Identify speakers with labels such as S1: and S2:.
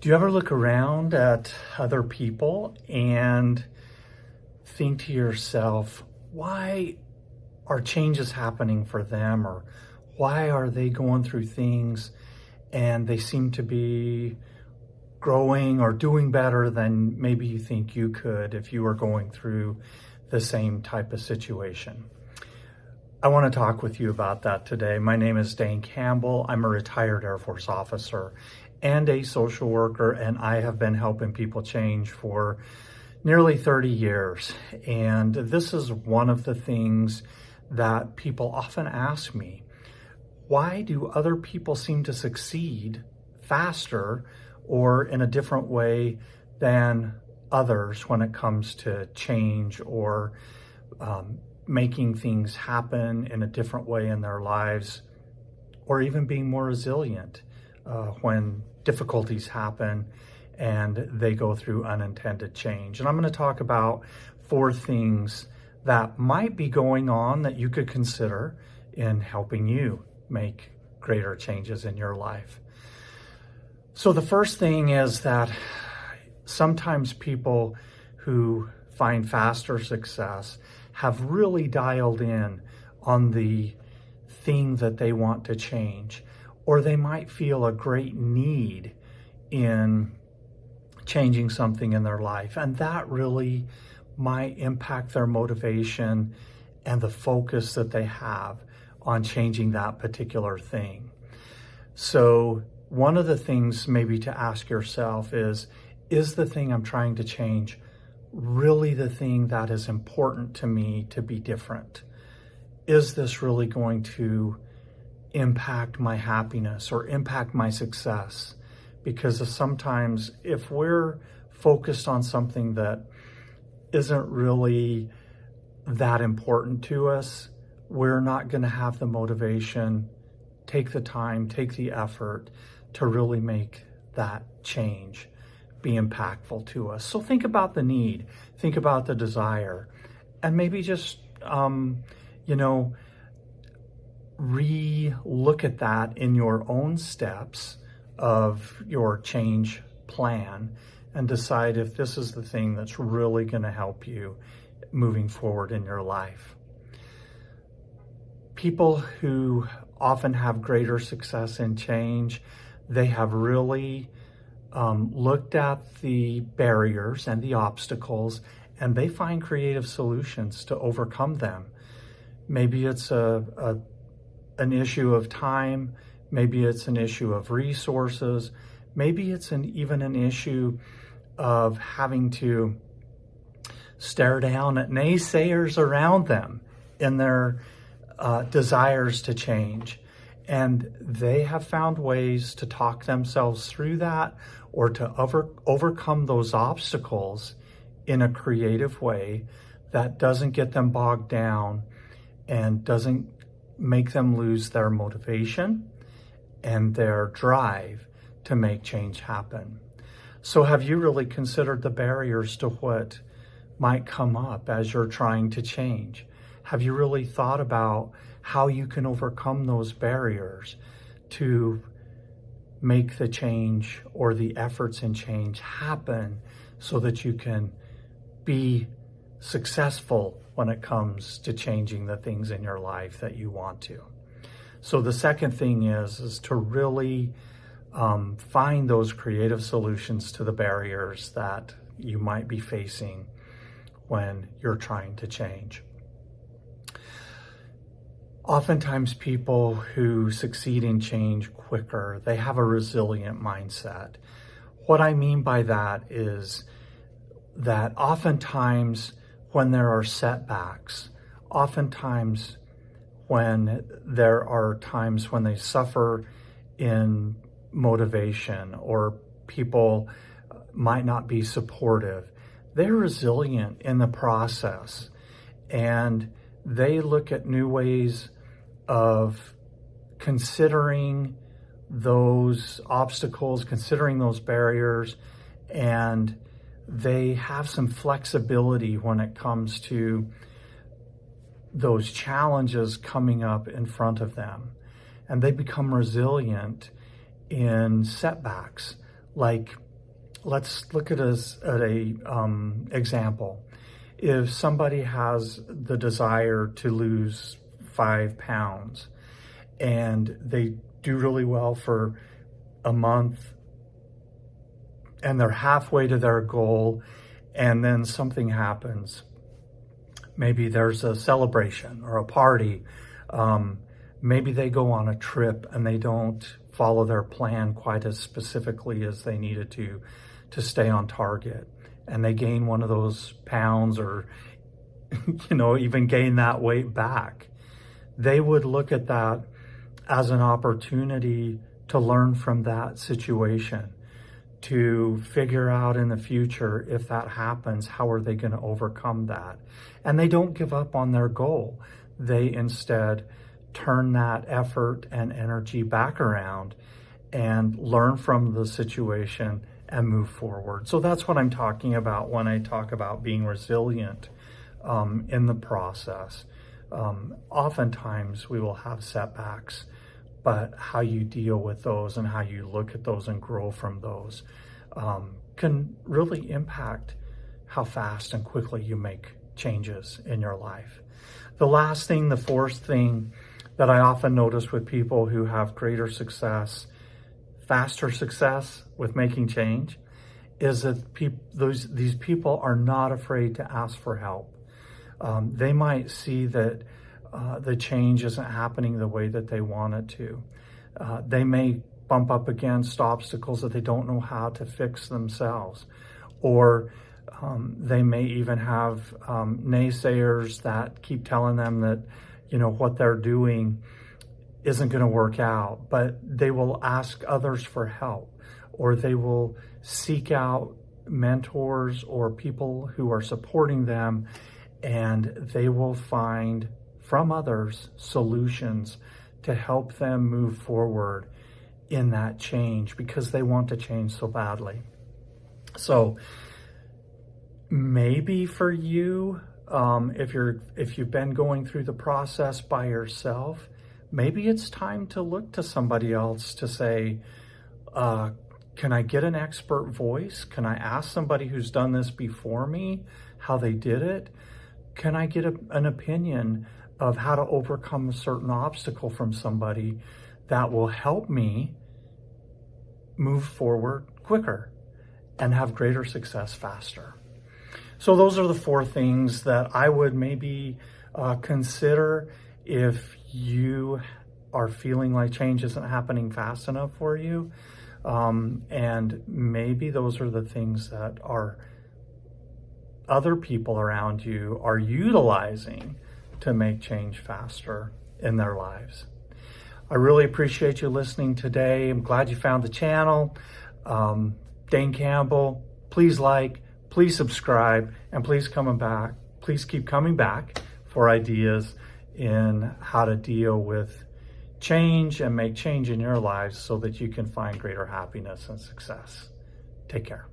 S1: Do you ever look around at other people and think to yourself, why are changes happening for them, or why are they going through things and they seem to be growing or doing better than maybe you think you could if you were going through the same type of situation? I want to talk with you about that today. My name is Dane Campbell. I'm a retired Air Force officer and a social worker, and I have been helping people change for nearly 30 years. And this is one of the things that people often ask me. Why do other people seem to succeed faster or in a different way than others when it comes to change or making things happen in a different way in their lives, or even being more resilient when difficulties happen and they go through unintended change? And I'm going to talk about 4 things that might be going on that you could consider in helping you make greater changes in your life. So the first thing is that sometimes people who find faster success have really dialed in on the thing that they want to change, or they might feel a great need in changing something in their life, and that really might impact their motivation and the focus that they have on changing that particular thing. So one of the things maybe to ask yourself is the thing I'm trying to change really the thing that is important to me to be different? Is this really going to impact my happiness or impact my success? Because sometimes if we're focused on something that isn't really that important to us, we're not going to have the motivation, take the time, take the effort to really make that change be impactful to us. So think about the need, think about the desire, and maybe just, re-look at that in your own steps of your change plan and decide if this is the thing that's really going to help you moving forward in your life. People who often have greater success in change, they have really looked at the barriers and the obstacles, and they find creative solutions to overcome them. Maybe it's an issue of time, maybe it's an issue of resources, maybe it's even an issue of having to stare down at naysayers around them in their desires to change. And they have found ways to talk themselves through that or to overcome those obstacles in a creative way that doesn't get them bogged down and doesn't make them lose their motivation and their drive to make change happen. So have you really considered the barriers to what might come up as you're trying to change? Have you really thought about how you can overcome those barriers to make the change or the efforts in change happen so that you can be successful when it comes to changing the things in your life that you want to? So the second thing is to really find those creative solutions to the barriers that you might be facing when you're trying to change. Oftentimes people who succeed in change quicker, they have a resilient mindset. What I mean by that is that oftentimes when there are setbacks, oftentimes when there are times when they suffer in motivation or people might not be supportive, they're resilient in the process, and they look at new ways of considering those obstacles, considering those barriers, and they have some flexibility when it comes to those challenges coming up in front of them. And they become resilient in setbacks, like let's look at a example. If somebody has the desire to lose 5 pounds and they do really well for a month and they're halfway to their goal, and then something happens. Maybe there's a celebration or a party. Maybe they go on a trip and they don't follow their plan quite as specifically as they needed to stay on target. And they gain one of those pounds, or, even gain that weight back. They would look at that as an opportunity to learn from that situation, to figure out in the future, if that happens, how are they going to overcome that? And they don't give up on their goal. They instead turn that effort and energy back around and learn from the situation and move forward. So that's what I'm talking about when I talk about being resilient in the process. Oftentimes we will have setbacks, but how you deal with those and how you look at those and grow from those can really impact how fast and quickly you make changes in your life. The last thing, the fourth thing that I often notice with people who have greater success, faster success with making change, is that these people are not afraid to ask for help. They might see that the change isn't happening the way that they want it to. They may bump up against obstacles that they don't know how to fix themselves. Or they may even have naysayers that keep telling them that, what they're doing isn't going to work out. But they will ask others for help, or they will seek out mentors or people who are supporting them, and they will find from others solutions to help them move forward in that change, because they want to change so badly. So maybe for you, if you've been going through the process by yourself, maybe it's time to look to somebody else to say, can I get an expert voice? Can I ask somebody who's done this before me how they did it? Can I get an opinion of how to overcome a certain obstacle from somebody that will help me move forward quicker and have greater success faster? So those are the 4 things that I would maybe consider if you are feeling like change isn't happening fast enough for you. And maybe those are the things that other people around you are utilizing to make change faster in their lives. I really appreciate you listening today. I'm glad you found the channel. Dane Campbell, please like, please subscribe, and please keep coming back for ideas in how to deal with change and make change in your lives so that you can find greater happiness and success. Take care.